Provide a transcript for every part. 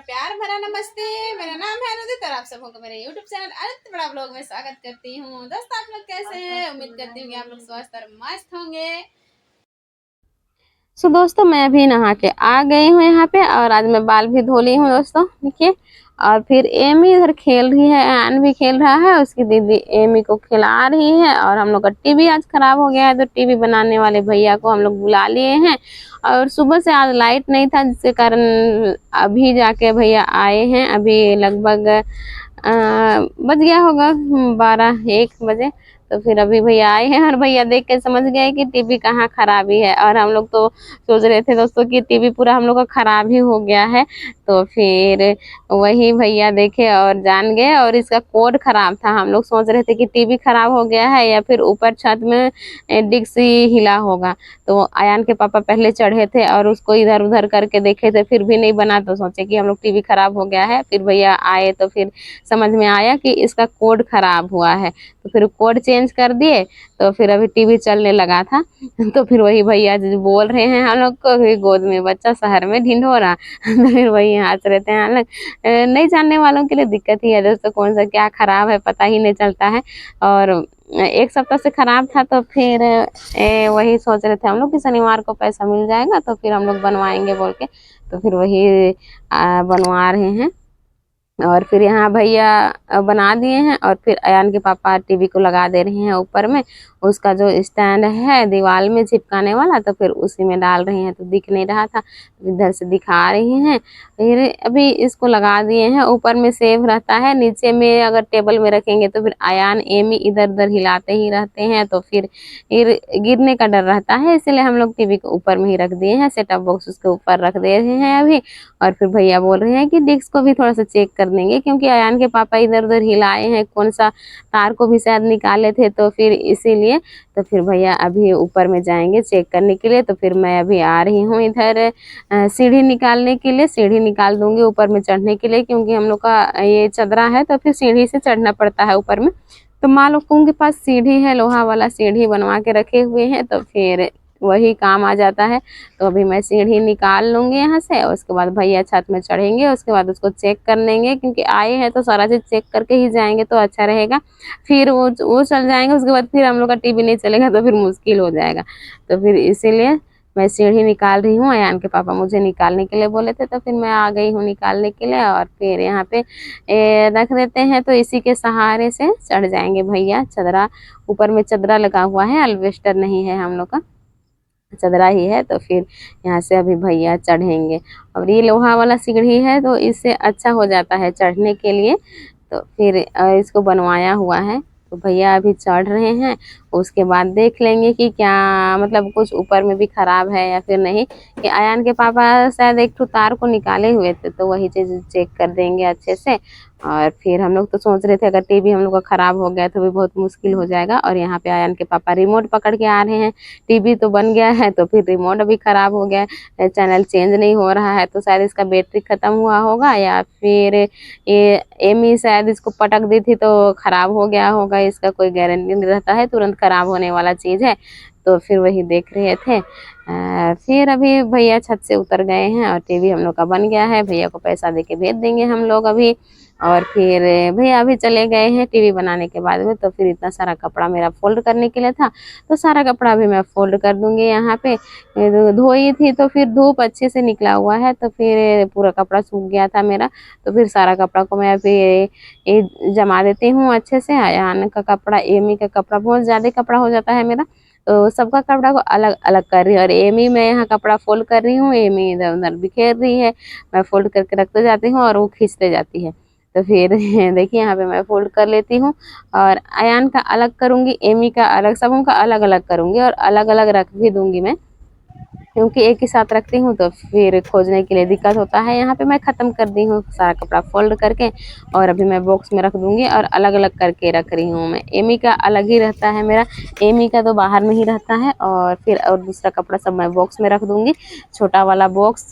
प्यार भरा नमस्ते। मेरा नाम है अनुदित और आप सबों को मेरे YouTube चैनल अनित बड़ा ब्लॉग में स्वागत करती हूँ। दोस्तों आप लोग कैसे हैं? उम्मीद करती हूँ कि आप लोग स्वस्थ और मस्त होंगे। दोस्तों मैं अभी नहा के आ गई हूँ यहाँ पे और आज मैं बाल भी धो ली हूँ दोस्तों, देखिए। और फिर एमी इधर खेल रही है, एन भी खेल रहा है, उसकी दीदी एमी को खिला रही है। और हम लोग का टीवी आज खराब हो गया है तो टीवी बनाने वाले भैया को हम लोग बुला लिए हैं। और सुबह से आज लाइट नहीं था जिसके कारण अभी जाके भैया आए हैं। अभी लगभग बज गया होगा 12-1 बजे। तो फिर अभी भैया आए हैं और भैया देख के समझ गए कि टीवी कहाँ खराबी है। और हम लोग तो सोच रहे थे दोस्तों कि टीवी पूरा हम लोग का खराब ही हो गया है। तो फिर वही भैया देखे और जान गए और इसका कोड खराब था। हम लोग सोच रहे थे कि टीवी खराब हो गया है या फिर ऊपर छत में डिस्क हिला होगा। तो आयान के पापा पहले चढ़े थे और उसको इधर उधर करके देखे थे, फिर भी नहीं बना। तो सोचे कि हम लोग टीवी खराब हो गया है। फिर भैया आए तो फिर समझ में आया कि इसका कोड खराब हुआ है। तो फिर कोड चेंज कर दिए तो फिर अभी टीवी चलने लगा था। तो फिर वही भैया जो बोल रहे हैं हम लोग को कि गोद में बच्चा शहर में ढिंढोरा। तो फिर वही हंस रहे थे हम लोग। नहीं जानने वालों के लिए दिक्कत ही है दोस्तों, कौन सा क्या खराब है पता ही नहीं चलता है। और 1 सप्ताह से खराब था तो फिर वही सोच रहे थे हम लोग कि शनिवार को पैसा मिल जाएगा तो फिर हम लोग बनवाएंगे बोल के। तो फिर वही बनवा रहे हैं। और फिर यहाँ भैया बना दिए हैं और फिर अयान के पापा टीवी को लगा दे रहे हैं ऊपर में। उसका जो स्टैंड है दीवार में चिपकाने वाला तो फिर उसी में डाल रहे हैं, तो दिख नहीं रहा था, इधर से दिखा रही हैं। फिर अभी इसको लगा दिए हैं। ऊपर में सेफ रहता है, नीचे में अगर टेबल में रखेंगे तो फिर अयान एमी इधर उधर हिलाते ही रहते हैं तो फिर गिरने का डर रहता है। इसलिए हम लोग टीवी को ऊपर में ही रख दिए हैं, सेटअप बॉक्स उसके ऊपर रख दे रहे हैं अभी। और फिर भैया बोल रहे हैं कि डिस्क को भी थोड़ा सा चेक कर देंगे क्योंकि अयान के पापा इधर उधर हिलाए हैं, कौन सा तार को भी शायद निकाले थे तो फिर इसीलिए। तो फिर भैया अभी ऊपर में जाएंगे चेक करने के लिए। तो फिर मैं अभी आ रही हूँ इधर सीढ़ी निकालने के लिए, सीढ़ी निकाल दूंगी ऊपर में चढ़ने के लिए क्योंकि हम लोग का ये चदरा है तो फिर सीढ़ी से चढ़ना पड़ता है ऊपर में। तो माँ लोगों के पास सीढ़ी है, लोहा वाला सीढ़ी बनवा के रखे हुए हैं तो फिर वही काम आ जाता है। तो अभी मैं सीढ़ी निकाल लूंगी यहाँ से, उसके बाद भैया छत में चढ़ेंगे, उसके बाद उसको चेक कर लेंगे क्योंकि आए हैं तो सारा चीज़ चेक करके ही जाएंगे तो अच्छा रहेगा। फिर वो चल जाएंगे, उसके बाद फिर हम लोग का टीवी नहीं चलेगा तो फिर मुश्किल हो जाएगा। तो फिर इसीलिए मैं सीढ़ी निकाल रही हूँ। अयान के पापा मुझे निकालने के लिए बोले थे तो फिर मैं आ गई हूँ निकालने के लिए। और फिर यहाँ पे रख देते हैं तो इसी के सहारे से चढ़ जाएंगे भैया। चदरा ऊपर में चदरा लगा हुआ है, अल्वेस्टर नहीं है हम लोग का, चदरा ही है। तो फिर यहाँ से अभी भैया चढ़ेंगे। और ये लोहा वाला सीढ़ी है तो इससे अच्छा हो जाता है चढ़ने के लिए। तो फिर इसको बनवाया हुआ है। तो भैया अभी चढ़ रहे हैं, उसके बाद देख लेंगे कि क्या मतलब कुछ ऊपर में भी खराब है या फिर नहीं। कि अयान के पापा शायद एक तो तार को निकाले हुए थे तो वही चीज़ चेक कर देंगे अच्छे से। और फिर हम लोग तो सोच रहे थे अगर टीवी हम लोग का ख़राब हो गया तो भी बहुत मुश्किल हो जाएगा। और यहाँ पे अयान के पापा रिमोट पकड़ के आ रहे हैं। टीवी तो बन गया है तो फिर रिमोट अभी ख़राब हो गया है, चैनल चेंज नहीं हो रहा है तो शायद इसका बैटरी ख़त्म हुआ होगा या फिर ये एमी शायद इसको पटक दी थी तो ख़राब हो गया होगा। इसका कोई गारंटी नहीं रहता है, तुरंत ख़राब होने वाला चीज़ है। तो फिर वही देख रहे थे। फिर अभी भैया छत से उतर गए हैं और टीवी हम लोग का बन गया है। भैया को पैसा दे के भेज देंगे हम लोग अभी। और फिर भैया अभी चले गए हैं टीवी बनाने के बाद में। तो फिर इतना सारा कपड़ा मेरा फोल्ड करने के लिए था तो सारा कपड़ा भी मैं फोल्ड कर दूंगी। यहाँ पे धोई थी तो फिर धूप अच्छे से निकला हुआ है तो फिर पूरा कपड़ा सूख गया था मेरा। तो फिर सारा कपड़ा को मैं अभी जमा देती हूँ अच्छे से। अयान का कपड़ा, एमी का कपड़ा, बहुत ज़्यादा कपड़ा हो जाता है मेरा तो सबका कपड़ा को अलग अलग कर रही हूँ। और एमी मैं यहाँ कपड़ा फोल्ड कर रही हूँ, एमी इधर उधर बिखेर रही है। मैं फोल्ड करके रखते जाती हूँ और वो खींचते जाती है। तो फिर देखिए यहाँ पे मैं फोल्ड कर लेती हूँ और अयान का अलग करूँगी, एमी का अलग, सबों का अलग अलग करूँगी और अलग अलग रख भी दूँगी मैं क्योंकि एक ही साथ रखती हूँ तो फिर खोजने के लिए दिक्कत होता है। यहाँ पे मैं ख़त्म कर दी हूँ सारा कपड़ा फोल्ड करके और अभी मैं बॉक्स में रख दूँगी और अलग अलग करके रख रही हूँ मैं। एमी का अलग ही रहता है मेरा, एमी का तो बाहर में ही रहता है। और फिर और दूसरा कपड़ा सब मैं बॉक्स में रख दूँगी। छोटा वाला बॉक्स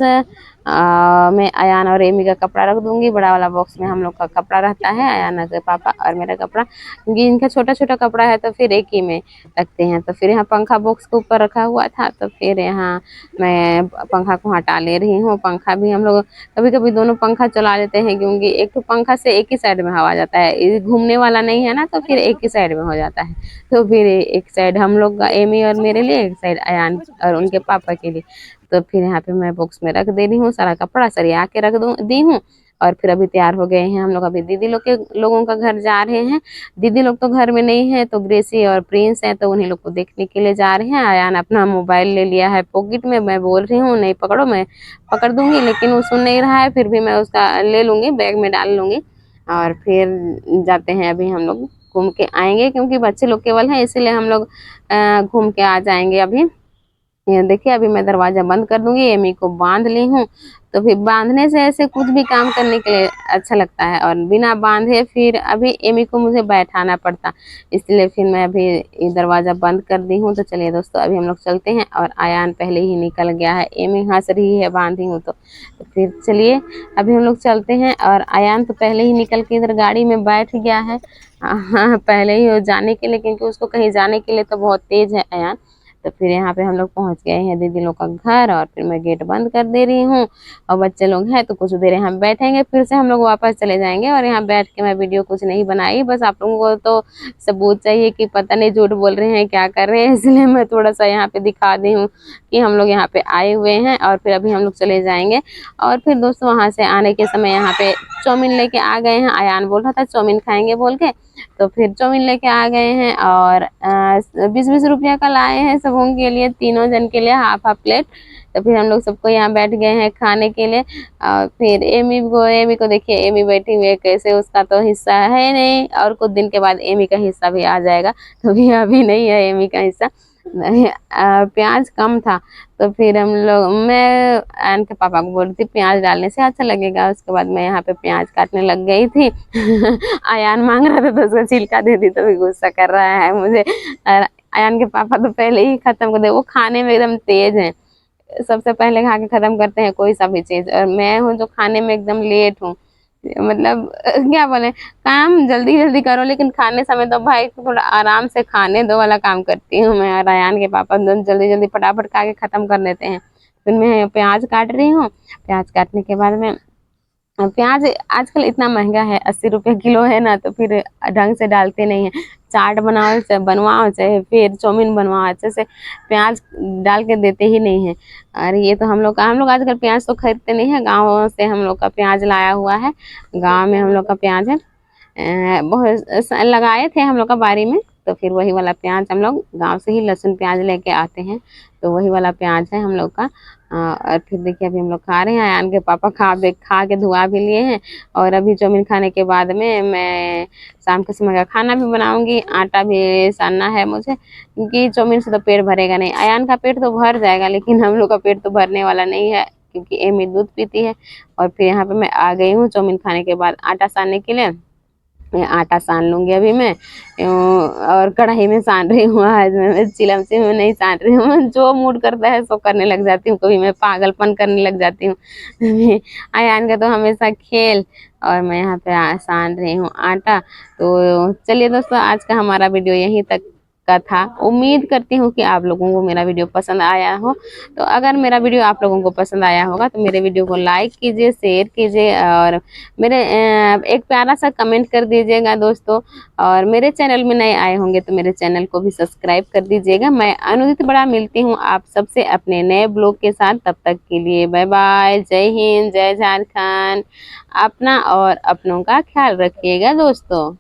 मैं अयान और एमी का कपड़ा रख दूंगी। बड़ा वाला बॉक्स में हम लोग का कपड़ा रहता है, अयान के पापा और मेरा कपड़ा, क्योंकि इनका छोटा छोटा कपड़ा है तो फिर एक ही में रखते हैं। तो फिर यहाँ पंखा बॉक्स के ऊपर रखा हुआ था, तो फिर यहाँ मैं पंखा को हटा ले रही हूँ। पंखा भी हम लोग कभी कभी दोनों पंखा चला लेते हैं, क्योंकि एक तो पंखा से एक ही साइड में हवा जाता है, ये घूमने वाला नहीं है ना, तो फिर एक ही साइड में हो जाता है। तो फिर एक साइड हम लोग का एमी और मेरे लिए, एक साइड अयान और उनके पापा के लिए। तो फिर यहाँ पे मैं बॉक्स में रख दे रही हूँ, सारा कपड़ा सरिया के रख दी हूँ। और फिर अभी तैयार हो गए हैं हम लोग, अभी दीदी लोगों का घर जा रहे हैं। दीदी लोग तो घर में नहीं है, तो ग्रेसी और प्रिंस है, तो उन्हीं लोग को देखने के लिए जा रहे हैं। अयान अपना मोबाइल ले लिया है पॉकेट में, मैं बोल रही हूँ नहीं पकड़ो, मैं पकड़ दूंगी, लेकिन वो सुन नहीं रहा है। फिर भी मैं उसका ले लूंगी, बैग में डाल लूंगी। और फिर जाते हैं, अभी हम लोग घूम के आएंगे, क्योंकि बच्चे लोग केवल हैं, इसीलिए हम लोग घूम के आ जाएंगे अभी। ये देखिए, अभी मैं दरवाजा बंद कर दूंगी, एमी को बांध ली हूँ। तो फिर बांधने से ऐसे कुछ भी काम करने के लिए अच्छा लगता है, और बिना बांधे फिर अभी एमी को मुझे बैठाना पड़ता, इसलिए फिर मैं अभी ये दरवाजा बंद कर दी हूँ। तो चलिए दोस्तों, अभी हम लोग चलते हैं। और अयान पहले ही निकल गया है, एमी हंस रही है बांधी हूँ तो फिर चलिए अभी हम लोग चलते हैं। और अयान तो पहले ही निकल के इधर गाड़ी में बैठ गया है, हाँ पहले ही जाने के लिए, क्योंकि उसको कहीं जाने के लिए तो बहुत तेज है अयान। तो फिर यहाँ पे हम लोग पहुँच गए हैं दीदी लोग का घर, और फिर मैं गेट बंद कर दे रही हूँ। और बच्चे लोग हैं तो कुछ देर यहाँ बैठेंगे, फिर से हम लोग वापस चले जाएंगे। और यहाँ बैठ के मैं वीडियो कुछ नहीं बनाई, बस आप लोगों को तो सबूत चाहिए कि पता नहीं झूठ बोल रहे हैं क्या कर रहे हैं, इसलिए मैं थोड़ा सा यहाँ पे दिखा दी हूँ कि हम लोग यहाँ पे आए हुए हैं। और फिर अभी हम लोग चले जाएंगे। और फिर दोस्तों, वहाँ से आने के समय यहाँ पे चाउमीन लेके आ गए हैं, अयान बोल रहा था चाउमीन खाएंगे बोल के, तो फिर चाउमीन लेके आ गए हैं। और 20-20 रुपया का लाए हैं सबों के लिए, तीनों जन के लिए हाफ हाफ प्लेट। तो फिर हम लोग सबको यहाँ बैठ गए हैं खाने के लिए। और फिर एमी को देखिए, एमी बैठी हुई है कैसे, उसका तो हिस्सा है नहीं, और कुछ दिन के बाद एमी का हिस्सा भी आ जाएगा, तो भी अभी नहीं है एमी का हिस्सा। प्याज कम था, तो फिर हम लोग, मैं इनके पापा को बोल रही थी प्याज डालने से अच्छा लगेगा, उसके बाद मैं यहाँ पे प्याज काटने लग गई थी। अयान मांग रहा था तो उसको छिलका दे दी, तो भी गुस्सा कर रहा है मुझे। और अयान के पापा तो पहले ही खत्म कर दे, वो खाने में एकदम तेज है, सबसे पहले खा के खत्म करते हैं कोई सा भी चीज। और मैं हूँ जो खाने में एकदम लेट हूँ, मतलब क्या बोले, काम जल्दी जल्दी करो, लेकिन खाने समय तो भाई थोड़ा आराम से खाने दो वाला काम करती हूँ मैं। और अयान के पापा जल्दी जल्दी फटाफट खा के खत्म कर देते हैं। फिर मैं प्याज काट रही हूँ, प्याज काटने के बाद में, प्याज आजकल इतना महंगा है, 80 रुपये किलो है ना, तो फिर ढंग से डालते नहीं है। चाट बनाओ चाहे बनवाओ, चाहे फिर चाउमीन बनवाओ, अच्छे से प्याज डाल के देते ही नहीं है। और ये तो हम लोग आजकल प्याज तो खरीदते नहीं है, गाँव से हम लोग का प्याज लाया हुआ है, गाँव में हम लोग का प्याज है। बहुत लगाए थे हम लोग का बारी में, तो फिर वही वाला प्याज हम लोग गांव से ही लहसुन प्याज लेके आते हैं, तो वही वाला प्याज है हम लोग का। और फिर देखिए अभी हम लोग खा रहे हैं, अयान के पापा खा के धुआ भी लिए हैं। और अभी चाउमीन खाने के बाद में मैं शाम के समय का खाना भी बनाऊंगी, आटा भी सानना है मुझे, क्योंकि चाउमीन से तो पेट भरेगा नहीं। अयान का पेट तो भर जाएगा, लेकिन हम लोग का पेट तो भरने वाला नहीं है, क्योंकि एमी दूध पीती है। और फिर यहाँ पे मैं आ गई हूँ चाउमीन खाने के बाद आटा सानने के लिए। मैं आटा सान लूंगी अभी मैं, और कढ़ाई में सान रही हूँ आज मैं चिलम से में नहीं सान रही हूँ, जो मूड करता है सो करने लग जाती हूँ, कभी मैं पागलपन करने लग जाती हूँ। अयान का तो हमेशा खेल। और मैं यहाँ पे सान रही हूँ आटा। तो चलिए दोस्तों, आज का हमारा वीडियो यहीं तक का था। उम्मीद करती हूँ कि आप लोगों को मेरा वीडियो पसंद आया हो। तो अगर मेरा वीडियो आप लोगों को पसंद आया होगा तो मेरे वीडियो को लाइक कीजिए, शेयर कीजिए, और मेरे एक प्यारा सा कमेंट कर दीजिएगा दोस्तों। और मेरे चैनल में नए आए होंगे तो मेरे चैनल को भी सब्सक्राइब कर दीजिएगा। मैं अनुदित बड़ा मिलती हूँ आप सबसे अपने नए ब्लॉग के साथ, तब तक के लिए बाय बाय, जय हिंद, जय झारखंड। अपना और अपनों का ख्याल रखिएगा दोस्तों।